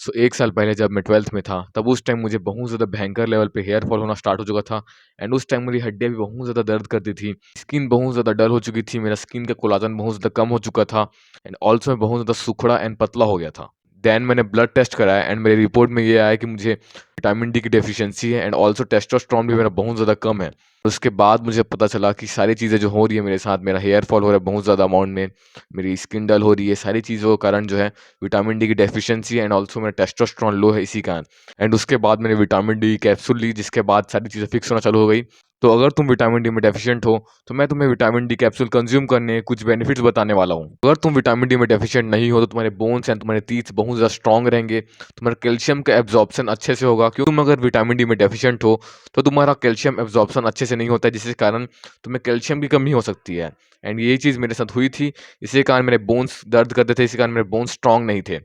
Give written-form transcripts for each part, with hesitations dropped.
सो 1 साल पहले जब मैं 12th में था, तब उस टाइम मुझे बहुत ज़्यादा भयंकर लेवल पे हेयर फॉल होना स्टार्ट हो चुका था एंड उस टाइम मेरी हड्डियाँ भी बहुत ज़्यादा दर्द करती थी। स्किन बहुत ज़्यादा डल हो चुकी थी, मेरा स्किन का कोलाजन बहुत ज़्यादा कम हो चुका था एंड ऑल्सो मैं बहुत ज़्यादा सुखड़ा एंड पतला हो गया था। देन मैंने ब्लड टेस्ट कराया एंड मेरी रिपोर्ट में ये आया कि मुझे विटामिन डी की डेफिशिएंसी है एंड ऑल्सो टेस्टोस्टेरोन भी मेरा बहुत ज़्यादा कम है। उसके बाद मुझे पता चला कि सारी चीज़ें जो हो रही है मेरे साथ, मेरा हेयर फॉल हो रहा है बहुत ज़्यादा अमाउंट में, मेरी स्किन डल हो रही है, सारी चीज़ों का कारण जो है विटामिन डी की डेफिशिएंसी एंड ऑल्सो मेरा टेस्टोस्टेरोन लो है इसी कारण। एंड उसके बाद मैंने विटामिन डी कैप्सूल ली जिसके बाद सारी चीज़ें फिक्स होना चालू हो गई। तो अगर तुम विटामिन डी में डेफिशिएंट हो, तो मैं तुम्हें विटामिन डी कैप्सूल कंज़्यूम करने कुछ बेनिफिट्स बताने वाला हूँ। अगर तुम विटामिन डी में डेफिशिएंट नहीं हो, तो तुम्हारे बोन्स एंड तुम्हारे टीथ बहुत ज़्यादा स्ट्रॉन्ग रहेंगे, तुम्हारा कैल्शियम का एब्ज़ॉर्प्शन अच्छे से होगा क्योंकि तुम अगर विटामिन डी में डेफिशिएंट हो, तो तुम्हारा कैल्शियम एब्ज़ॉर्प्शन अच्छे से नहीं होता है, जिसके कारण तुम्हें कैल्शियम की कमी हो सकती है। एंड यही चीज़ मेरे साथ हुई थी, इसी कारण मेरे बोन्स दर्द करते थे, इसी कारण मेरे बोन्स स्ट्रॉन्ग नहीं थे।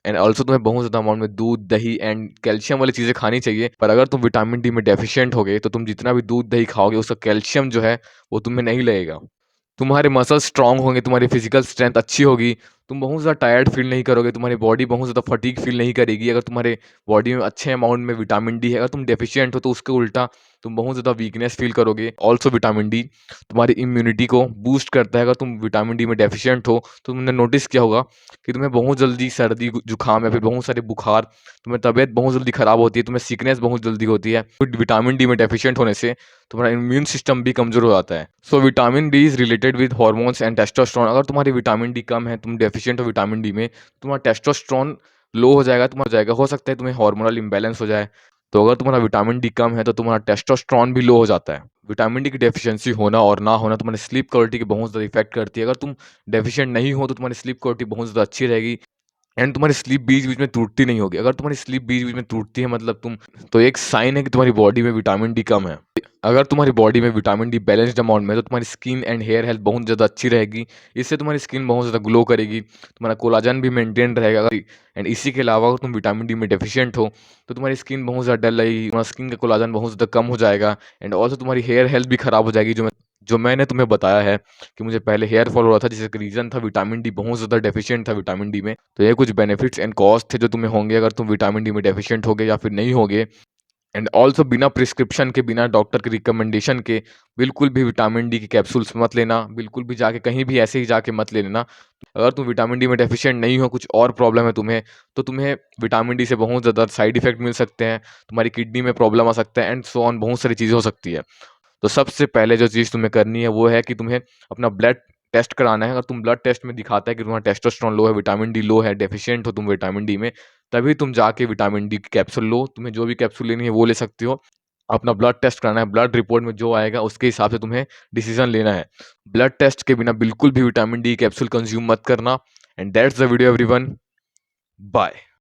एंड ऑल्सो तुम्हें बहुत ज़्यादा अमाउंट में दूध, दही एंड कैल्शियम वाली चीज़ें खानी चाहिए। पर अगर तुम विटामिन डी में डेफिशिएंट हो गए, तो तुम जितना भी दूध, दही खाओगे, उसका कैल्शियम जो है, वो तुम्हें नहीं लगेगा। तुम्हारे मसल्स स्ट्रॉन्ग होंगे, तुम्हारी फिजिकल स्ट्रेंथ अच्छी होगी, तुम बहुत ज़्यादा टायर्ड फील नहीं करोगे, तुम्हारी बॉडी बहुत ज़्यादा फटीग फील नहीं करेगी। अगर तुम्हारे बॉडी में अच्छे अमाउंट में विटामिन डी है, अगर तुम डेफिशिएंट हो तो उसके उल्टा तुम बहुत ज़्यादा वीकनेस फील करोगे। ऑल्सो विटामिन डी तुम्हारी इम्यूनिटी को बूस्ट करता है। अगर तुम विटामिन डी में डेफिशिएंट हो, तो तुमने नोटिस किया होगा कि तुम्हें बहुत जल्दी सर्दी, जुकाम या फिर बहुत सारे बुखार, तुम्हें तबीयत बहुत जल्दी खराब होती है, तुम्हें सिकनेस बहुत जल्दी होती है। विटामिन डी में डेफिशिएंट होने से तुम्हारा इम्यून सिस्टम भी कमज़ोर हो जाता है। So vitamin D is related with hormones and testosterone. अगर तुम्हारी विटामिन डी कम है, तुम डेफिशिएंट हो विटामिन डी में, तुम्हारा टेस्टोस्टेरोन लो हो जाएगा, हो सकता है तुम्हें हार्मोनल इम्बैलेंस हो जाए। तो अगर तुम्हारा विटामिन डी कम है, तो तुम्हारा टेस्टोस्टेरोन भी लो हो जाता है। विटामिन डी की डेफिशिएंसी होना और ना होना तुम्हारी स्लीप क्वालिटी की बहुत ज़्यादा इफ़ेक्ट करती है। अगर तुम डेफिशिएंट नहीं हो, तो तुम्हारी स्लीप क्वालिटी बहुत ज़्यादा अच्छी रहेगी एंड तुम्हारी स्लीप बीच-बीच में टूटती नहीं होगी। अगर तुम्हारी स्लीप बीच-बीच में टूटती है, मतलब तुम तो एक साइन है कि तुम्हारी बॉडी में विटामिन डी कम है। अगर तुम्हारी बॉडी में विटामिन डी बैलेंस्ड अमाउंट में है, तो तुम्हारी स्किन एंड हेयर हेल्थ बहुत ज़्यादा अच्छी रहेगी। इससे तुम्हारी स्किन बहुत ज़्यादा ग्लो करेगी, तुम्हारा कोलाजन भी मेंटेन रहेगा। एंड इसी के अलावा अगर तुम विटामिन डी में डेफिशिएंट हो, तो तुम्हारी स्किन बहुत ज़्यादा डल रहेगी, तुम्हारा स्किन का कोलाजन बहुत ज़्यादा कम हो जाएगा एंड ऑल्सो तुम्हारी हेयर हेल्थ भी खराब हो जाएगी। जो मैंने तुम्हें बताया है कि मुझे पहले हेयर फॉल हो रहा था, जिसका रीज़न था विटामिन डी बहुत ज़्यादा डेफिशिएंट था विटामिन डी में। तो ये कुछ बेनिफिट्स एंड कॉस्ट थे जो तुम्हें होंगे अगर तुम विटामिन डी में डेफिशिएंट होगे या फिर नहीं होगे। एंड ऑल्सो बिना प्रिस्क्रिप्शन के, बिना डॉक्टर के रिकमेंडेशन के बिल्कुल भी विटामिन डी की कैप्सूल्स मत लेना, बिल्कुल भी जाके कहीं भी ऐसे ही जाके मत ले लेना। अगर तुम विटामिन डी में डेफिशिएंट नहीं हो, कुछ और प्रॉब्लम है तुम्हें, तो तुम्हें विटामिन डी से बहुत ज़्यादा साइड इफ़ेक्ट मिल सकते हैं, तुम्हारी किडनी में प्रॉब्लम आ सकता है एंड सो ऑन, बहुत सारी चीज़ें हो सकती है। तो सबसे पहले जो चीज़ तुम्हें करनी है वो है कि तुम्हें अपना ब्लड टेस्ट कराना है। अगर तुम ब्लड टेस्ट में दिखाता है कि तुम्हारा टेस्टोस्टेरोन लो है, विटामिन डी लो है, डेफिशिएंट हो तुम विटामिन डी में, तभी तुम जाके विटामिन डी की कैप्सूल लो। तुम्हें जो भी कैप्सूल लेनी है वो ले सकते हो। अपना ब्लड टेस्ट कराना है, ब्लड रिपोर्ट में जो आएगा उसके हिसाब से तुम्हें डिसीजन लेना है। ब्लड टेस्ट के बिना बिल्कुल भी विटामिन डी कैप्सूल कंज्यूम मत करना। And that's the video everyone. Bye.